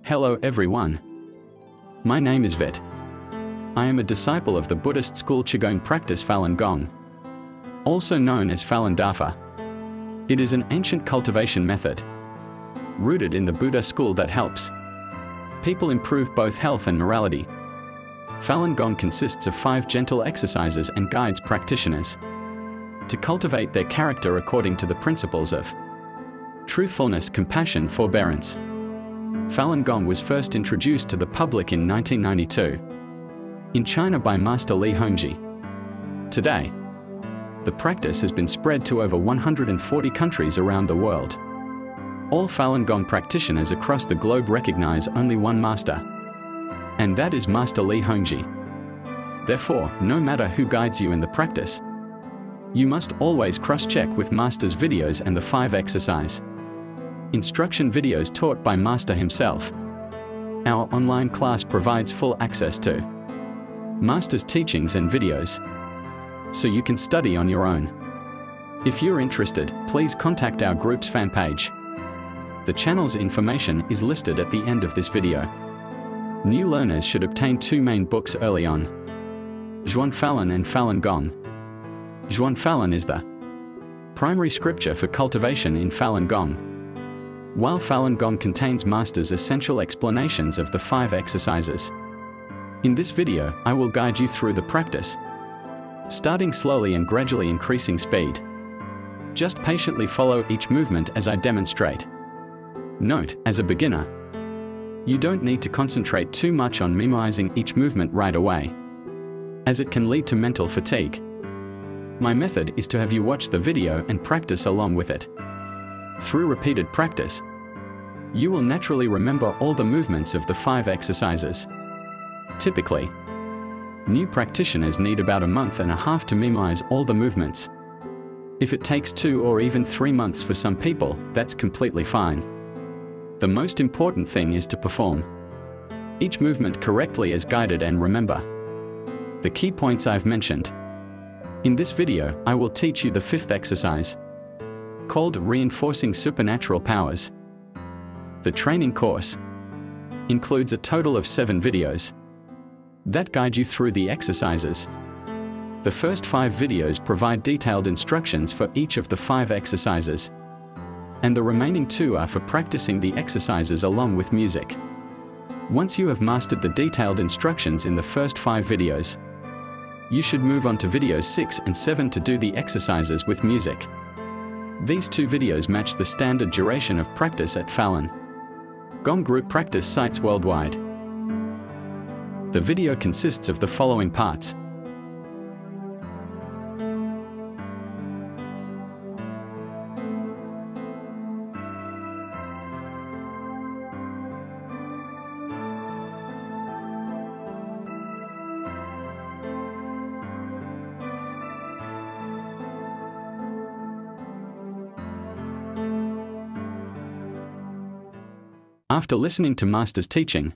Hello everyone. My name is Vet. I am a disciple of the Buddhist school Qigong practice Falun Gong, also known as Falun Dafa. It is an ancient cultivation method, rooted in the Buddha school that helps people improve both health and morality. Falun Gong consists of 5 gentle exercises and guides practitioners to cultivate their character according to the principles of truthfulness, compassion, forbearance. Falun Gong was first introduced to the public in 1992 in China by Master Li Hongzhi. Today, the practice has been spread to over 140 countries around the world. All Falun Gong practitioners across the globe recognize only one master, and that is Master Li Hongzhi. Therefore, no matter who guides you in the practice, you must always cross-check with Master's videos and the 5 exercise instruction videos taught by Master himself. Our online class provides full access to Master's teachings and videos, so you can study on your own. If you're interested, please contact our group's fan page. The channel's information is listed at the end of this video. New learners should obtain 2 main books early on: Zhuan Falun and Falun Gong. Zhuan Falun is the primary scripture for cultivation in Falun Gong, while Falun Gong contains Master's essential explanations of the 5 exercises. In this video, I will guide you through the practice, starting slowly and gradually increasing speed. Just patiently follow each movement as I demonstrate. Note, as a beginner, you don't need to concentrate too much on memorizing each movement right away, as it can lead to mental fatigue. My method is to have you watch the video and practice along with it. Through repeated practice, you will naturally remember all the movements of the 5 exercises. Typically, new practitioners need about a month and a half to memorize all the movements. If it takes 2 or even 3 months for some people, that's completely fine. The most important thing is to perform each movement correctly as guided and remember the key points I've mentioned. In this video, I will teach you the 5th exercise, called Reinforcing Supernatural Powers. The training course includes a total of 7 videos that guide you through the exercises. The first 5 videos provide detailed instructions for each of the 5 exercises, and the remaining 2 are for practicing the exercises along with music. Once you have mastered the detailed instructions in the first 5 videos, you should move on to videos 6 and 7 to do the exercises with music. These 2 videos match the standard duration of practice at Falun Gong group practice sites worldwide. The video consists of the following parts: After listening to Master's teaching,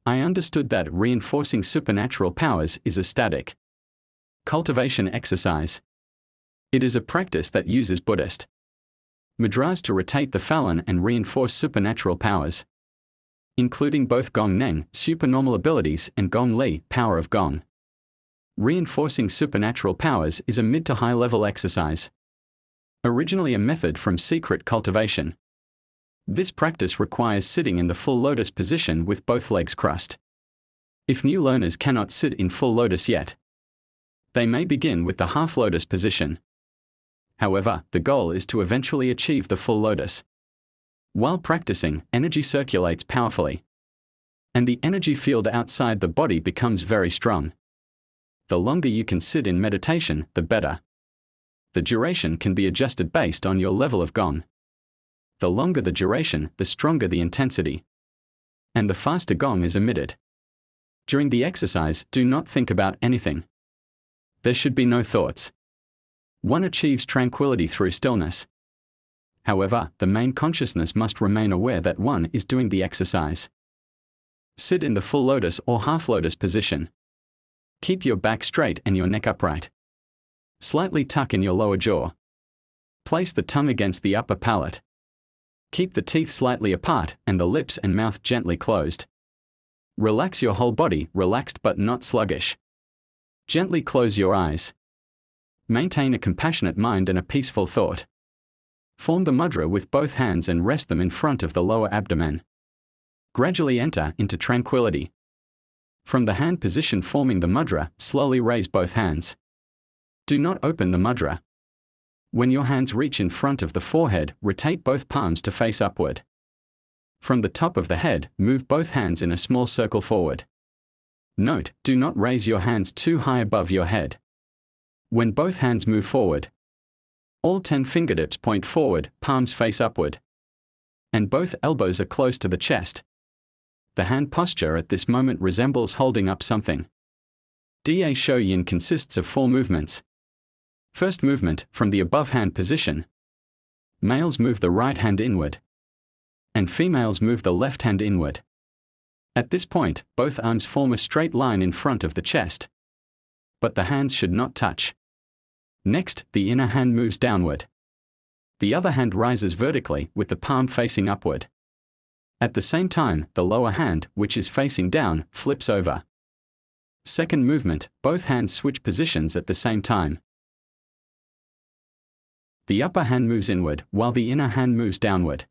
I understood that reinforcing supernatural powers is a static cultivation exercise. It is a practice that uses Buddhist mudras to rotate the Falun and reinforce supernatural powers, including both Gong Neng, supernormal abilities, and Gong Li, power of Gong. Reinforcing supernatural powers is a mid to high level exercise, originally a method from secret cultivation. This practice requires sitting in the full lotus position with both legs crossed. If new learners cannot sit in full lotus yet, they may begin with the half lotus position. However, the goal is to eventually achieve the full lotus. While practicing, energy circulates powerfully, and the energy field outside the body becomes very strong. The longer you can sit in meditation, the better. The duration can be adjusted based on your level of Gong. The longer the duration, the stronger the intensity, and the faster Gong is emitted. During the exercise, do not think about anything. There should be no thoughts. One achieves tranquility through stillness. However, the main consciousness must remain aware that one is doing the exercise. Sit in the full lotus or half lotus position. Keep your back straight and your neck upright. Slightly tuck in your lower jaw. Place the tongue against the upper palate. Keep the teeth slightly apart and the lips and mouth gently closed. Relax your whole body, relaxed but not sluggish. Gently close your eyes. Maintain a compassionate mind and a peaceful thought. Form the mudra with both hands and rest them in front of the lower abdomen. Gradually enter into tranquility. From the hand position forming the mudra, slowly raise both hands. Do not open the mudra. When your hands reach in front of the forehead, rotate both palms to face upward. From the top of the head, move both hands in a small circle forward. Note, do not raise your hands too high above your head. When both hands move forward, all 10 fingertips point forward, palms face upward. And both elbows are close to the chest. The hand posture at this moment resembles holding up something. Da Shou Yin consists of 4 movements. First movement, from the above hand position. Males move the right hand inward. And females move the left hand inward. At this point, both arms form a straight line in front of the chest. But the hands should not touch. Next, the inner hand moves downward. The other hand rises vertically with the palm facing upward. At the same time, the lower hand, which is facing down, flips over. Second movement, both hands switch positions at the same time. The upper hand moves inward, while the inner hand moves downward.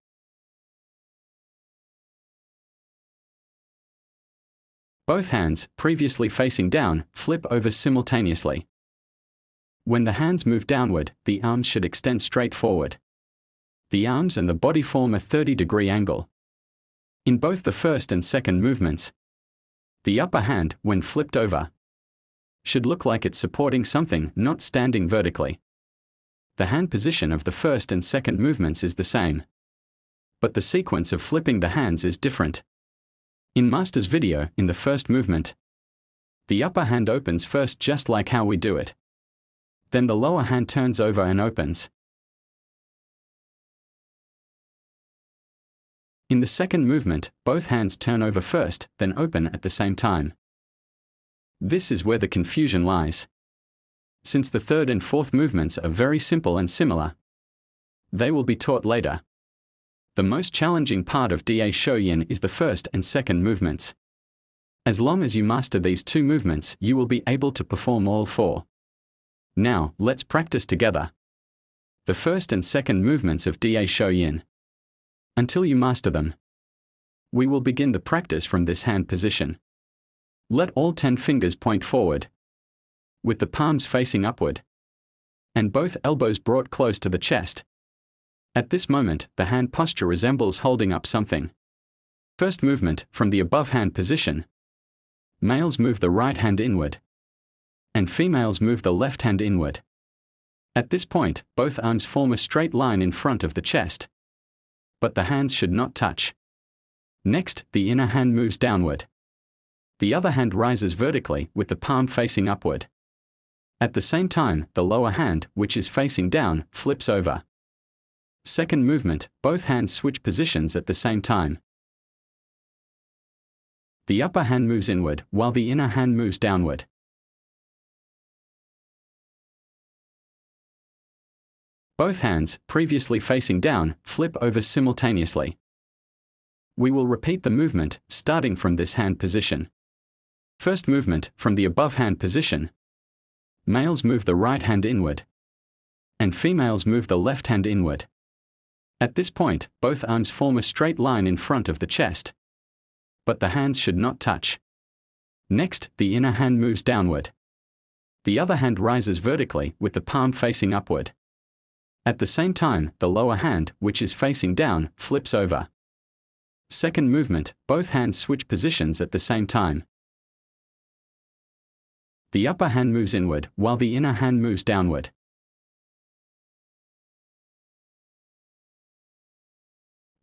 Both hands, previously facing down, flip over simultaneously. When the hands move downward, the arms should extend straight forward. The arms and the body form a 30-degree angle. In both the first and second movements, the upper hand, when flipped over, should look like it's supporting something, not standing vertically. The hand position of the first and second movements is the same. But the sequence of flipping the hands is different. In Master's video, in the first movement, the upper hand opens first just like how we do it. Then the lower hand turns over and opens. In the second movement, both hands turn over first, then open at the same time. This is where the confusion lies. Since the third and fourth movements are very simple and similar, they will be taught later. The most challenging part of Da Shou Yin is the first and second movements. As long as you master these 2 movements, you will be able to perform all 4. Now, let's practice together. The first and second movements of Da Shou Yin. Until you master them, we will begin the practice from this hand position. Let all 10 fingers point forward, with the palms facing upward, and both elbows brought close to the chest. At this moment, the hand posture resembles holding up something. First movement, from the above hand position. Males move the right hand inward, and females move the left hand inward. At this point, both arms form a straight line in front of the chest. But the hands should not touch. Next, the inner hand moves downward. The other hand rises vertically with the palm facing upward. At the same time, the lower hand, which is facing down, flips over. Second movement, both hands switch positions at the same time. The upper hand moves inward, while the inner hand moves downward. Both hands, previously facing down, flip over simultaneously. We will repeat the movement, starting from this hand position. First movement, from the above hand position. Males move the right hand inward, and females move the left hand inward. At this point, both arms form a straight line in front of the chest. But the hands should not touch. Next, the inner hand moves downward. The other hand rises vertically with the palm facing upward. At the same time, the lower hand, which is facing down, flips over. Second movement, both hands switch positions at the same time. The upper hand moves inward, while the inner hand moves downward.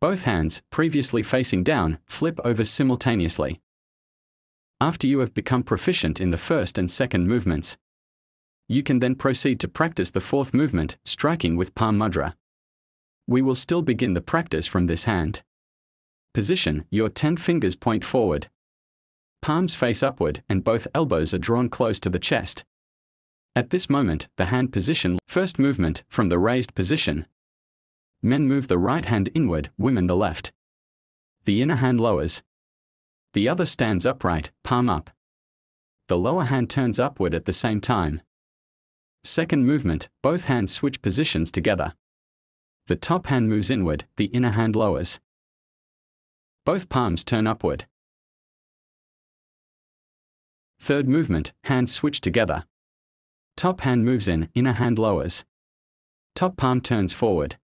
Both hands, previously facing down, flip over simultaneously. After you have become proficient in the first and second movements, you can then proceed to practice the fourth movement, striking with palm mudra. We will still begin the practice from this hand position. Your 10 fingers point forward. Palms face upward and both elbows are drawn close to the chest. At this moment, the hand position, first movement, from the raised position. Men move the right hand inward, women the left. The inner hand lowers. The other stands upright, palm up. The lower hand turns upward at the same time. Second movement, both hands switch positions together. The top hand moves inward, the inner hand lowers. Both palms turn upward. Third movement, hands switch together. Top hand moves in, inner hand lowers. Top palm turns forward.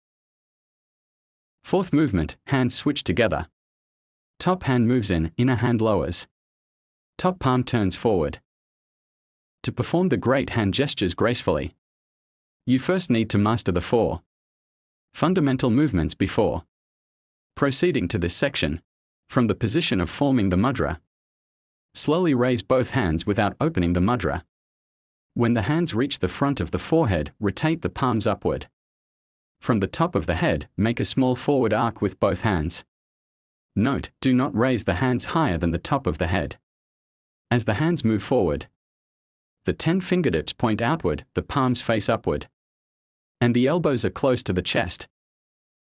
Fourth movement, hands switch together. Top hand moves in, inner hand lowers. Top palm turns forward. To perform the great hand gestures gracefully, you first need to master the 4 fundamental movements before proceeding to this section. From the position of forming the mudra, slowly raise both hands without opening the mudra. When the hands reach the front of the forehead, rotate the palms upward. From the top of the head, make a small forward arc with both hands. Note, do not raise the hands higher than the top of the head. As the hands move forward, the 10 fingertips point outward, the palms face upward, and the elbows are close to the chest.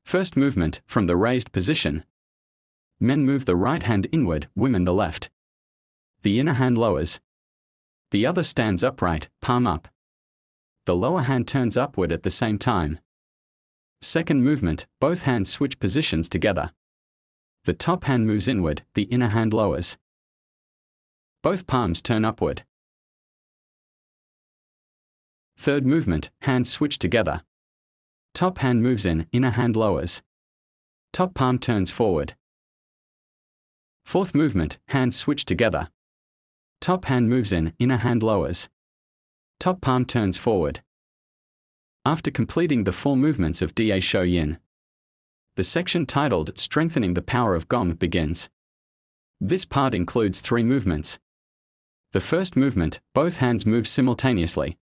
First movement, from the raised position. Men move the right hand inward, women the left. The inner hand lowers. The other stands upright, palm up. The lower hand turns upward at the same time. Second movement, both hands switch positions together. The top hand moves inward, the inner hand lowers. Both palms turn upward. Third movement, hands switch together. Top hand moves in, inner hand lowers. Top palm turns forward. Fourth movement, hands switch together. Top hand moves in, inner hand lowers. Top palm turns forward. After completing the 4 movements of Da Shou Yin, the section titled Strengthening the Power of Gong begins. This part includes 3 movements. The first movement, both hands move simultaneously.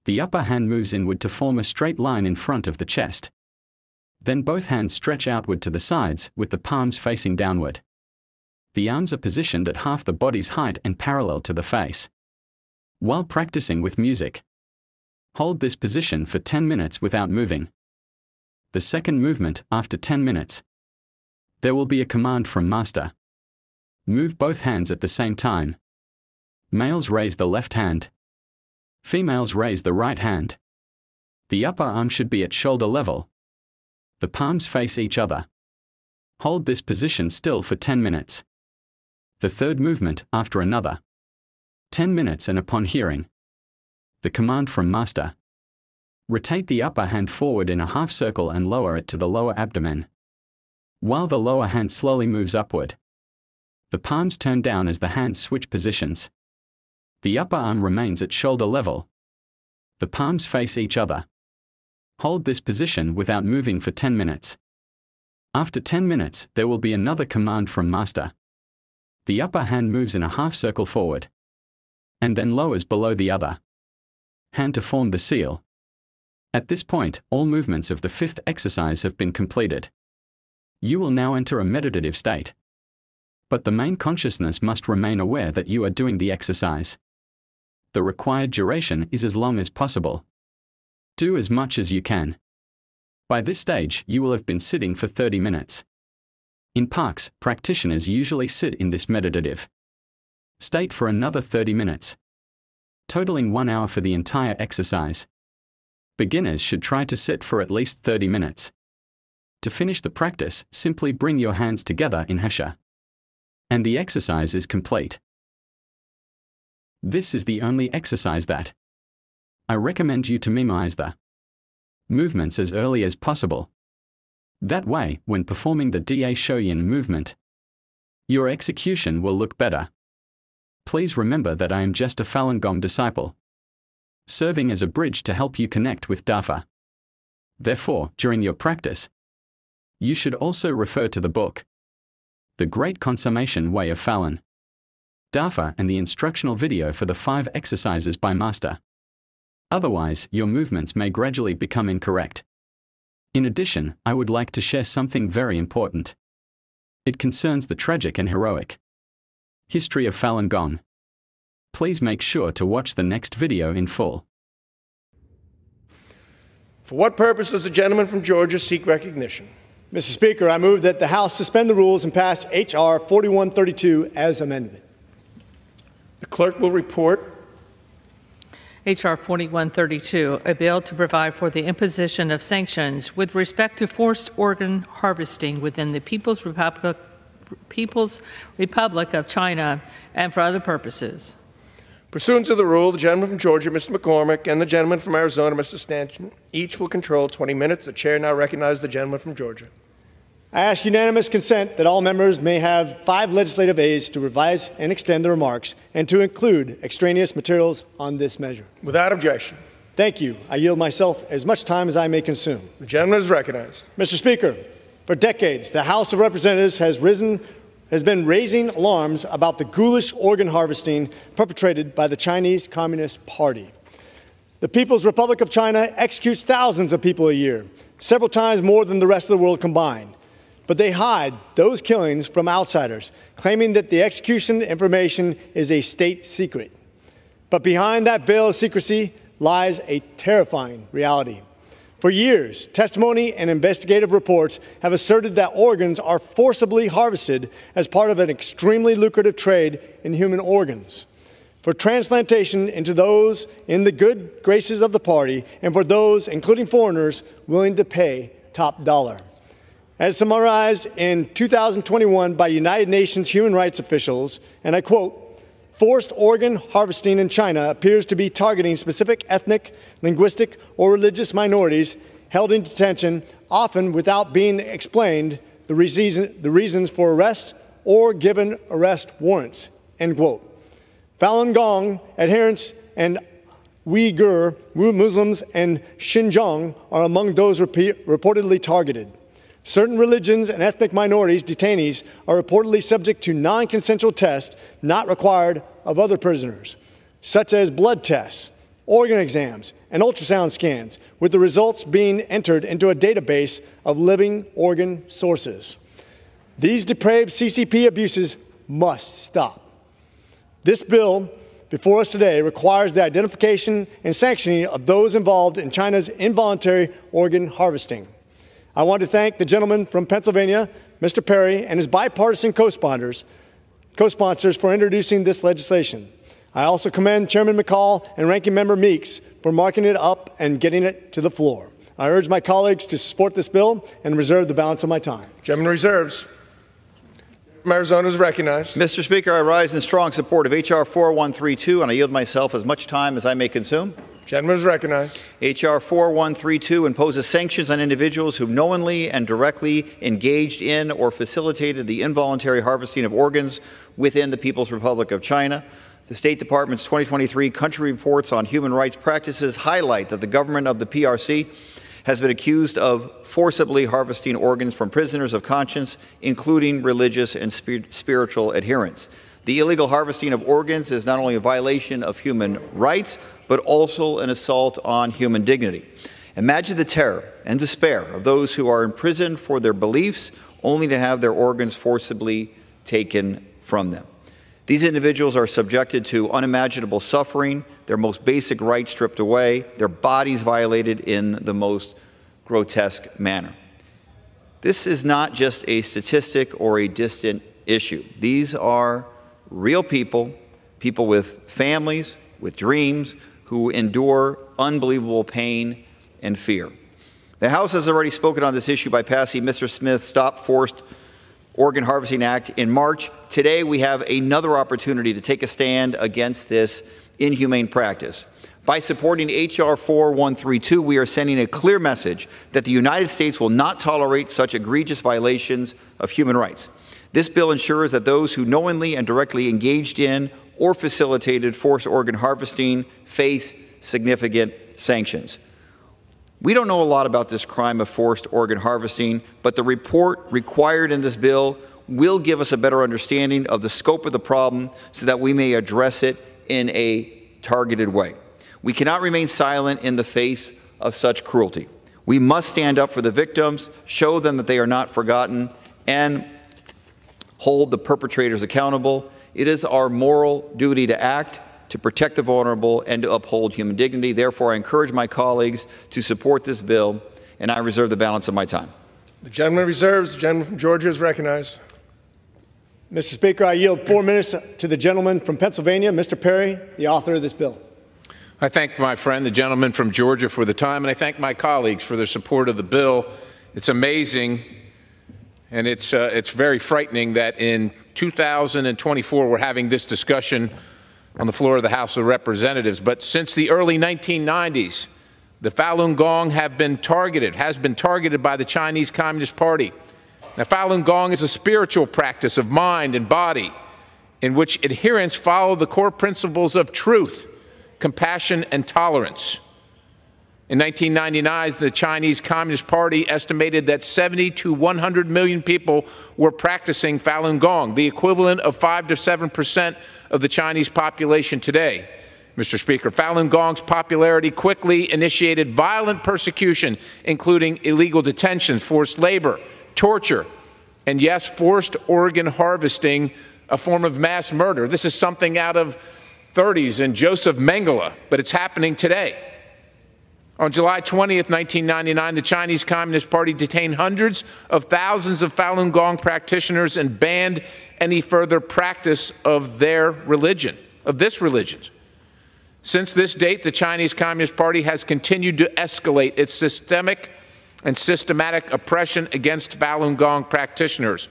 The upper hand moves inward to form a straight line in front of the chest. Then both hands stretch outward to the sides, with the palms facing downward. The arms are positioned at half the body's height and parallel to the face. While practicing with music, hold this position for 10 minutes without moving. The second movement, after 10 minutes, there will be a command from Master. Move both hands at the same time. Males raise the left hand. Females raise the right hand. The upper arm should be at shoulder level. The palms face each other. Hold this position still for 10 minutes. The third movement, after another 10 minutes and upon hearing the command from Master, rotate the upper hand forward in a half circle and lower it to the lower abdomen. While the lower hand slowly moves upward, the palms turn down as the hands switch positions. The upper arm remains at shoulder level. The palms face each other. Hold this position without moving for 10 minutes. After 10 minutes, there will be another command from Master. The upper hand moves in a half circle forward, and then lowers below the other hand to form the seal. At this point, all movements of the 5th exercise have been completed. You will now enter a meditative state. But the main consciousness must remain aware that you are doing the exercise. The required duration is as long as possible. Do as much as you can. By this stage, you will have been sitting for 30 minutes. In parks, practitioners usually sit in this meditative state for another 30 minutes, totaling 1 hour for the entire exercise. Beginners should try to sit for at least 30 minutes. To finish the practice, simply bring your hands together in Hesha, and the exercise is complete. This is the only exercise that I recommend you to memorize the movements as early as possible. That way, when performing the Da Shou Yin movement, your execution will look better. Please remember that I am just a Falun Gong disciple, serving as a bridge to help you connect with Dafa. Therefore, during your practice, you should also refer to the book, The Great Consummation Way of Falun Dafa, and the instructional video for the 5 exercises by Master. Otherwise, your movements may gradually become incorrect. In addition, I would like to share something very important. It concerns the tragic and heroic history of Falun Gong. Please make sure to watch the next video in full. For what purpose does the gentleman from Georgia seek recognition? Mr. Speaker, I move that the House suspend the rules and pass H.R. 4132 as amended. The clerk will report. H.R. 4132, a bill to provide for the imposition of sanctions with respect to forced organ harvesting within the People's Republic of China and for other purposes. Pursuant to the rule, the gentleman from Georgia, Mr. McCormick, and the gentleman from Arizona, Mr. Stanton, each will control 20 minutes. The chair now recognizes the gentleman from Georgia. I ask unanimous consent that all members may have 5 legislative aids to revise and extend their remarks and to include extraneous materials on this measure. Without objection. Thank you. I yield myself as much time as I may consume. The gentleman is recognized. Mr. Speaker, for decades, the House of Representatives has been raising alarms about the ghoulish organ harvesting perpetrated by the Chinese Communist Party. The People's Republic of China executes thousands of people a year, several times more than the rest of the world combined. But they hide those killings from outsiders, claiming that the execution information is a state secret. But behind that veil of secrecy lies a terrifying reality. For years, testimony and investigative reports have asserted that organs are forcibly harvested as part of an extremely lucrative trade in human organs, for transplantation into those in the good graces of the party and for those, including foreigners, willing to pay top dollar. As summarized in 2021 by United Nations human rights officials, and I quote, "Forced organ harvesting in China appears to be targeting specific ethnic, linguistic, or religious minorities held in detention, often without being explained the reasons for arrest or given arrest warrants." End quote. Falun Gong adherents and Uyghur Muslims in Xinjiang are among those reportedly targeted. Certain religions and ethnic minorities detainees are reportedly subject to non-consensual tests not required of other prisoners, such as blood tests, organ exams, and ultrasound scans, with the results being entered into a database of living organ sources. These depraved CCP abuses must stop. This bill before us today requires the identification and sanctioning of those involved in China's involuntary organ harvesting. I want to thank the gentleman from Pennsylvania, Mr. Perry, and his bipartisan co-sponsors for introducing this legislation. I also commend Chairman McCall and Ranking Member Meeks for marking it up and getting it to the floor. I urge my colleagues to support this bill and reserve the balance of my time. Gentleman reserves. From Arizona is recognized. Mr. Speaker, I rise in strong support of H.R. 4132, and I yield myself as much time as I may consume. Gentleman is recognized. H.R. 4132 imposes sanctions on individuals who knowingly and directly engaged in or facilitated the involuntary harvesting of organs within the People's Republic of China. The State Department's 2023 country reports on human rights practices highlight that the government of the PRC has been accused of forcibly harvesting organs from prisoners of conscience, including religious and spiritual adherents. The illegal harvesting of organs is not only a violation of human rights, but also an assault on human dignity. Imagine the terror and despair of those who are imprisoned for their beliefs, only to have their organs forcibly taken from them. These individuals are subjected to unimaginable suffering, their most basic rights stripped away, their bodies violated in the most grotesque manner. This is not just a statistic or a distant issue. These are real people, people with families, with dreams, who endure unbelievable pain and fear. The House has already spoken on this issue by passing Mr. Smith's Stop Forced Organ Harvesting Act in March. Today, we have another opportunity to take a stand against this inhumane practice. By supporting H.R. 4132, we are sending a clear message that the United States will not tolerate such egregious violations of human rights. This bill ensures that those who knowingly and directly engaged in or facilitated forced organ harvesting face significant sanctions. We don't know a lot about this crime of forced organ harvesting, but the report required in this bill will give us a better understanding of the scope of the problem so that we may address it in a targeted way. We cannot remain silent in the face of such cruelty. We must stand up for the victims, show them that they are not forgotten, and hold the perpetrators accountable. It is our moral duty to act, to protect the vulnerable, and to uphold human dignity. Therefore, I encourage my colleagues to support this bill, and I reserve the balance of my time. The gentleman reserves. The gentleman from Georgia is recognized. Mr. Speaker, I yield 4 minutes to the gentleman from Pennsylvania, Mr. Perry, the author of this bill. I thank my friend, the gentleman from Georgia, for the time, and I thank my colleagues for their support of the bill. It's amazing, and it's very frightening that in 2024 we're having this discussion on the floor of the House of Representatives. But since the early 1990s, the Falun Gong has been targeted by the Chinese Communist Party. Now, Falun Gong is a spiritual practice of mind and body in which adherents follow the core principles of truth, compassion, and tolerance. In 1999, the Chinese Communist Party estimated that 70 to 100 million people were practicing Falun Gong, the equivalent of 5 to 7% of the Chinese population today. Mr. Speaker, Falun Gong's popularity quickly initiated violent persecution, including illegal detentions, forced labor, torture, and yes, forced organ harvesting, a form of mass murder. This is something out of 30s and Joseph Mengele, but it's happening today. On July 20th, 1999, the Chinese Communist Party detained hundreds of thousands of Falun Gong practitioners and banned any further practice of their religion, of this religion. Since this date, the Chinese Communist Party has continued to escalate its systemic and systematic oppression against Falun Gong practitioners.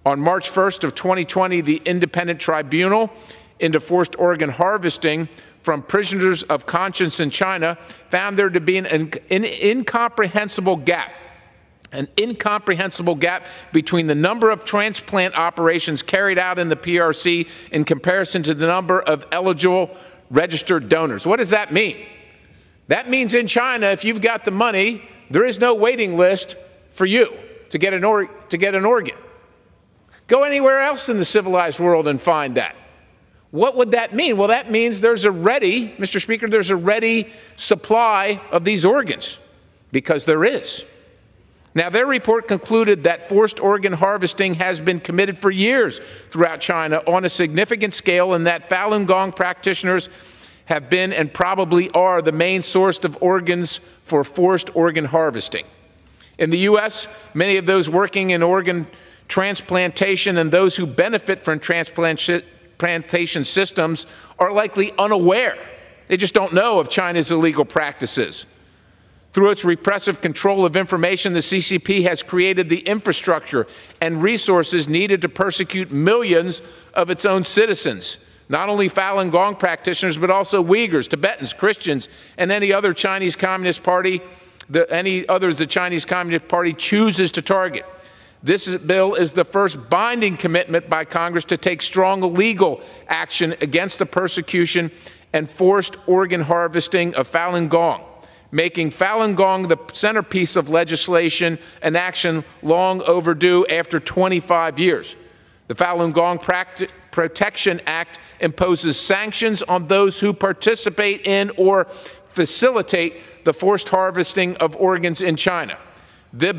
On March 1st of 2020, the Independent Tribunal into Forced Organ Harvesting from Prisoners of Conscience in China found there to be an incomprehensible gap between the number of transplant operations carried out in the PRC in comparison to the number of eligible registered donors. What does that mean? That means in China, if you've got the money, there is no waiting list for you to get an organ. Go anywhere else in the civilized world and find that. What would that mean? Well, that means there's a ready, Mr. Speaker, there's a ready supply of these organs, because there is. Now, their report concluded that forced organ harvesting has been committed for years throughout China on a significant scale, and that Falun Gong practitioners have been and probably are the main source of organs for forced organ harvesting. In the U.S., many of those working in organ transplantation and those who benefit from transplantation systems are likely unaware. They just don't know of China's illegal practices. Through its repressive control of information, the CCP has created the infrastructure and resources needed to persecute millions of its own citizens. Not only Falun Gong practitioners, but also Uyghurs, Tibetans, Christians, and any other Chinese Communist Party, any others the Chinese Communist Party chooses to target. This bill is the first binding commitment by Congress to take strong legal action against the persecution and forced organ harvesting of Falun Gong, making Falun Gong the centerpiece of legislation, an action long overdue after 25 years. The Falun Gong Protection Act imposes sanctions on those who participate in or facilitate the forced harvesting of organs in China. This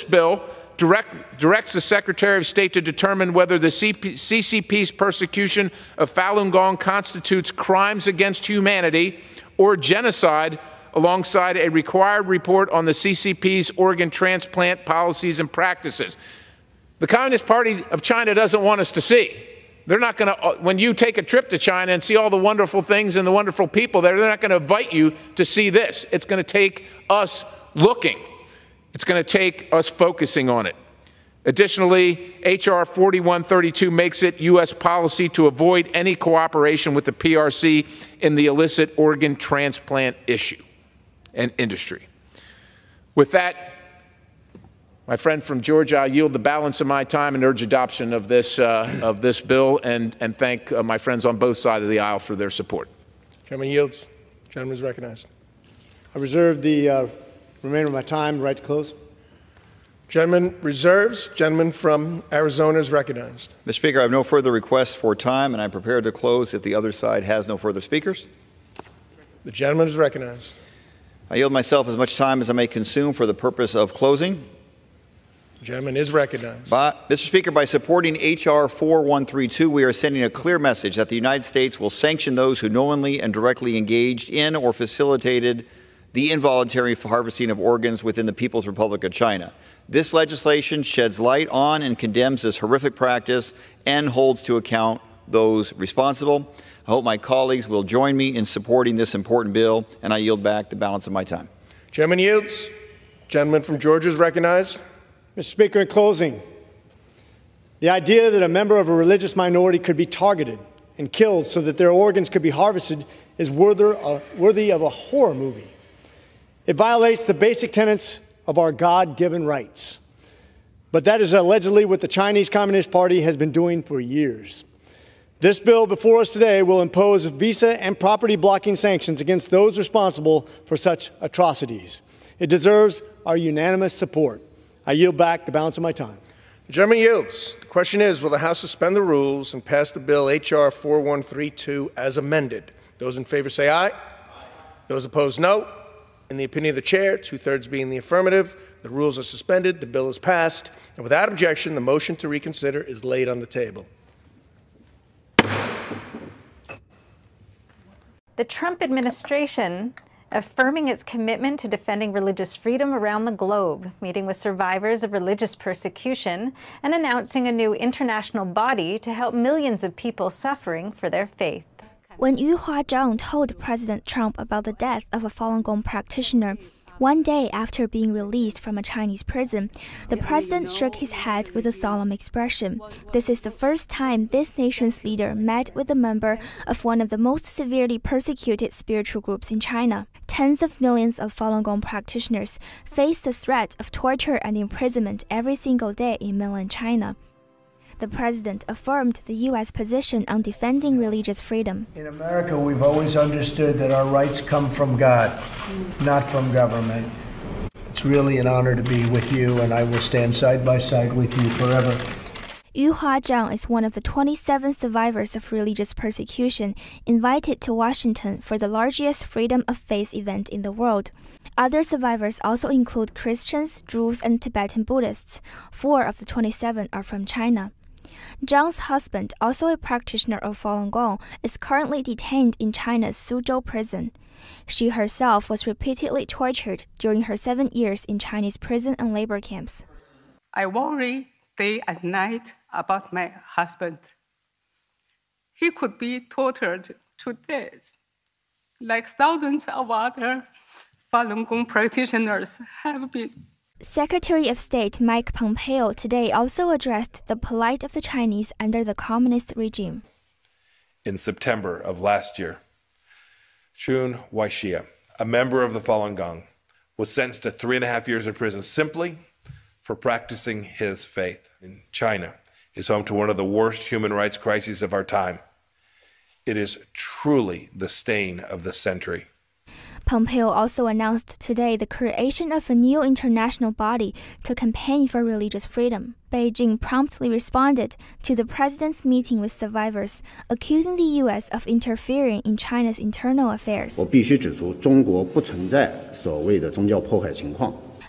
bill directs the Secretary of State to determine whether the CCP's persecution of Falun Gong constitutes crimes against humanity or genocide, alongside a required report on the CCP's organ transplant policies and practices. The Communist Party of China doesn't want us to see. They're not going to, when you take a trip to China and see all the wonderful things and the wonderful people there, they're not going to invite you to see this. It's going to take us looking. It's going to take us focusing on it. Additionally, H.R. 4132 makes it U.S. policy to avoid any cooperation with the PRC in the illicit organ transplant issue and industry. With that, my friend from Georgia, I yield the balance of my time and urge adoption of this bill, and thank my friends on both sides of the aisle for their support. Gentleman yields. Gentleman is recognized. I reserve the remainder of my time. Right to close. Gentleman reserves. Gentleman from Arizona is recognized. Mr. Speaker, I have no further requests for time, and I'm prepared to close if the other side has no further speakers. The gentleman is recognized. I yield myself as much time as I may consume for the purpose of closing. The gentleman is recognized. Mr. Speaker, by supporting H.R. 4132, we are sending a clear message that the United States will sanction those who knowingly and directly engaged in or facilitated the involuntary harvesting of organs within the People's Republic of China. This legislation sheds light on and condemns this horrific practice and holds to account those responsible. I hope my colleagues will join me in supporting this important bill, and I yield back the balance of my time. Gentleman yields. Gentleman from Georgia is recognized. Mr. Speaker, in closing, the idea that a member of a religious minority could be targeted and killed so that their organs could be harvested is worthy of a horror movie. It violates the basic tenets of our God-given rights. But that is allegedly what the Chinese Communist Party has been doing for years. This bill before us today will impose visa and property blocking sanctions against those responsible for such atrocities. It deserves our unanimous support. I yield back the balance of my time. The gentleman yields. The question is, will the House suspend the rules and pass the bill H.R. 4132 as amended? Those in favor say aye. Those opposed, no. In the opinion of the chair, 2/3 being the affirmative, the rules are suspended, the bill is passed, and without objection, the motion to reconsider is laid on the table. The Trump administration affirming its commitment to defending religious freedom around the globe, meeting with survivors of religious persecution, and announcing a new international body to help millions of people suffering for their faith. When Yu Huazhang told President Trump about the death of a Falun Gong practitioner, one day after being released from a Chinese prison, the president shook his head with a solemn expression. This is the first time this nation's leader met with a member of one of the most severely persecuted spiritual groups in China. Tens of millions of Falun Gong practitioners face the threat of torture and imprisonment every single day in mainland China. The president affirmed the U.S. position on defending religious freedom. In America, we've always understood that our rights come from God, not from government. It's really an honor to be with you, and I will stand side by side with you forever. Yu Huazhang is one of the 27 survivors of religious persecution invited to Washington for the largest freedom of faith event in the world. Other survivors also include Christians, Druze, and Tibetan Buddhists. 4 of the 27 are from China. Zhang's husband, also a practitioner of Falun Gong, is currently detained in China's Suzhou prison. She herself was repeatedly tortured during her 7 years in Chinese prison and labor camps. I worry day and night about my husband. He could be tortured to death, like thousands of other Falun Gong practitioners have been. Secretary of State Mike Pompeo today also addressed the plight of the Chinese under the communist regime. In September of last year, Chun Waixia, a member of the Falun Gong, was sentenced to 3.5 years in prison simply for practicing his faith. In China is home to one of the worst human rights crises of our time. It is truly the stain of the century. Pompeo also announced today the creation of a new international body to campaign for religious freedom. Beijing promptly responded to the president's meeting with survivors, accusing the U.S. of interfering in China's internal affairs.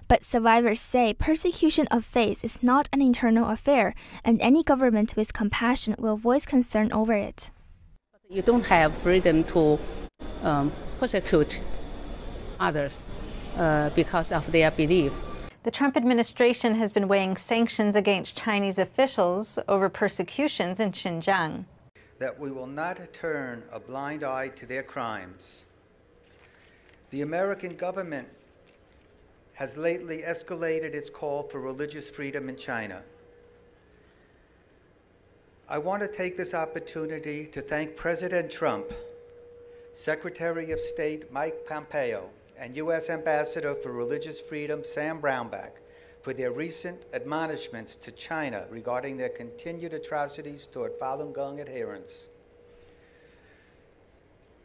But survivors say persecution of faith is not an internal affair, and any government with compassion will voice concern over it. You don't have freedom to persecute others because of their belief. The Trump administration has been weighing sanctions against Chinese officials over persecutions in Xinjiang. That we will not turn a blind eye to their crimes. The American government has lately escalated its call for religious freedom in China. I want to take this opportunity to thank President Trump, Secretary of State Mike Pompeo, and U.S. Ambassador for Religious Freedom Sam Brownback for their recent admonishments to China regarding their continued atrocities toward Falun Gong adherents.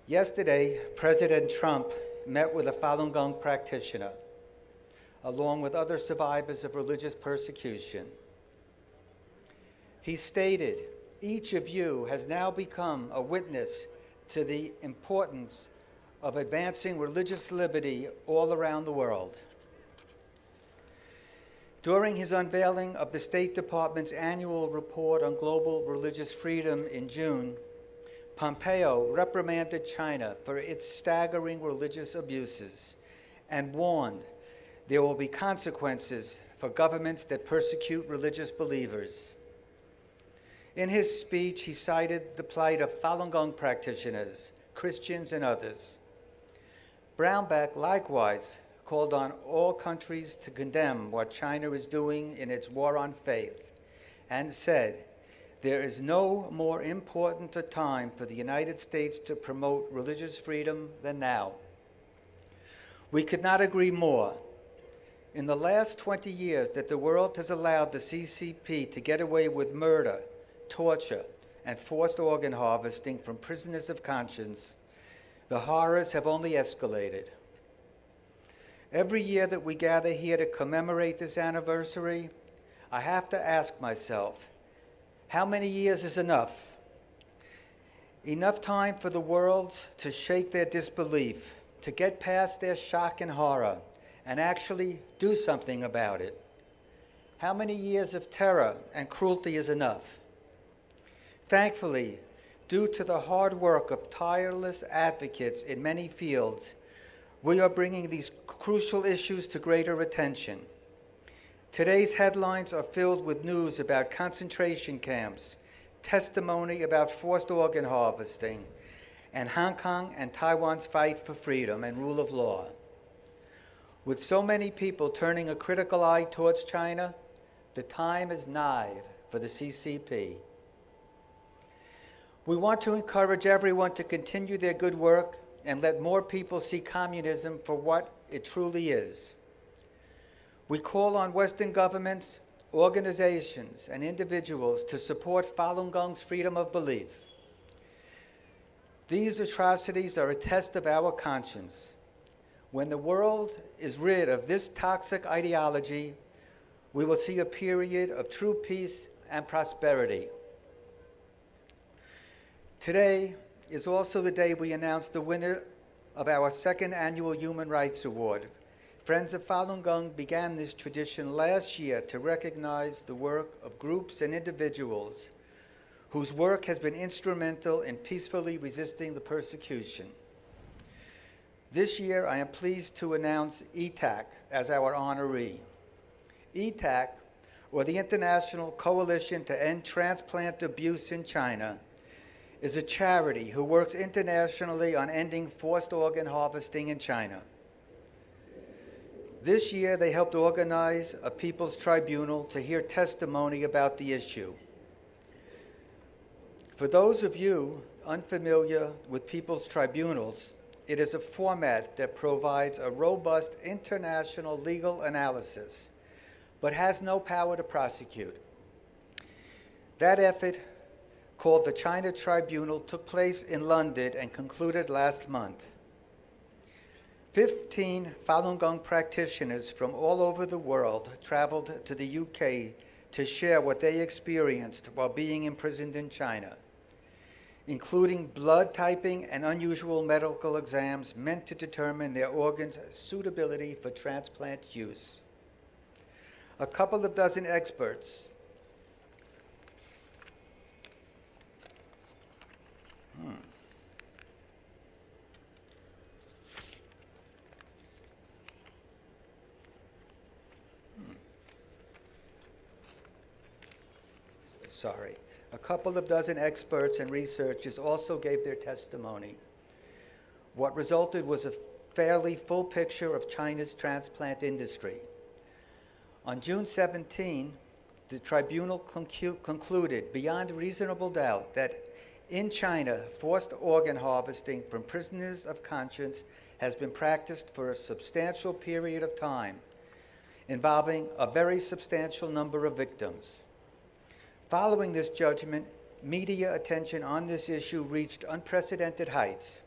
Yesterday, President Trump met with a Falun Gong practitioner, along with other survivors of religious persecution. He stated, "Each of you has now become a witness to the importance of advancing religious liberty all around the world. During his unveiling of the State Department's annual report on global religious freedom in June, Pompeo reprimanded China for its staggering religious abuses and warned there will be consequences for governments that persecute religious believers. In his speech, he cited the plight of Falun Gong practitioners, Christians, and others. Brownback likewise called on all countries to condemn what China is doing in its war on faith and said, there is no more important a time for the United States to promote religious freedom than now. We could not agree more. In the last 20 years that the world has allowed the CCP to get away with murder, torture, and forced organ harvesting from prisoners of conscience, the horrors have only escalated. Every year that we gather here to commemorate this anniversary, I have to ask myself, how many years is enough? Enough time for the world to shake their disbelief, to get past their shock and horror, and actually do something about it. How many years of terror and cruelty is enough? Thankfully, due to the hard work of tireless advocates in many fields, we are bringing these crucial issues to greater attention. Today's headlines are filled with news about concentration camps, testimony about forced organ harvesting, and Hong Kong and Taiwan's fight for freedom and rule of law. With so many people turning a critical eye towards China, the time is nigh for the CCP. We want to encourage everyone to continue their good work and let more people see communism for what it truly is. We call on Western governments, organizations, and individuals to support Falun Gong's freedom of belief. These atrocities are a test of our conscience. When the world is rid of this toxic ideology, we will see a period of true peace and prosperity. Today is also the day we announce the winner of our second annual Human Rights Award. Friends of Falun Gong began this tradition last year to recognize the work of groups and individuals whose work has been instrumental in peacefully resisting the persecution. This year, I am pleased to announce ETAC as our honoree. ETAC, or the International Coalition to End Transplant Abuse in China, is a charity who works internationally on ending forced organ harvesting in China. This year, they helped organize a People's Tribunal to hear testimony about the issue. For those of you unfamiliar with People's Tribunals, it is a format that provides a robust international legal analysis, but has no power to prosecute. That effort, called the China Tribunal, took place in London and concluded last month. 15 Falun Gong practitioners from all over the world traveled to the UK to share what they experienced while being imprisoned in China, including blood typing and unusual medical exams meant to determine their organs' suitability for transplant use. A couple of dozen experts A couple of dozen experts and researchers also gave their testimony. What resulted was a fairly full picture of China's transplant industry. On June 17, the tribunal concluded beyond reasonable doubt that in China, forced organ harvesting from prisoners of conscience has been practiced for a substantial period of time, involving a very substantial number of victims. Following this judgment, media attention on this issue reached unprecedented heights.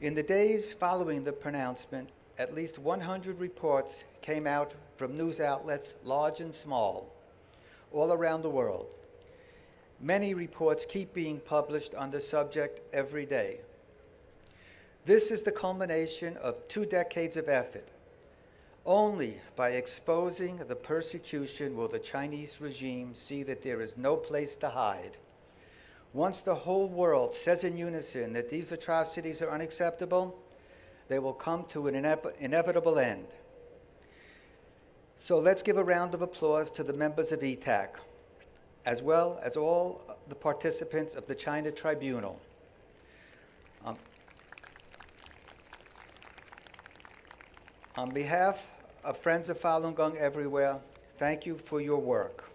In the days following the pronouncement, at least 100 reports came out from news outlets, large and small, all around the world. Many reports keep being published on the subject every day. This is the culmination of 2 decades of effort, Only by exposing the persecution will the Chinese regime see that there is no place to hide. Once the whole world says in unison that these atrocities are unacceptable, they will come to an inevitable end. So let's give a round of applause to the members of ETAC, as well as all the participants of the China Tribunal. On behalf of Friends of Falun Gong everywhere, thank you for your work.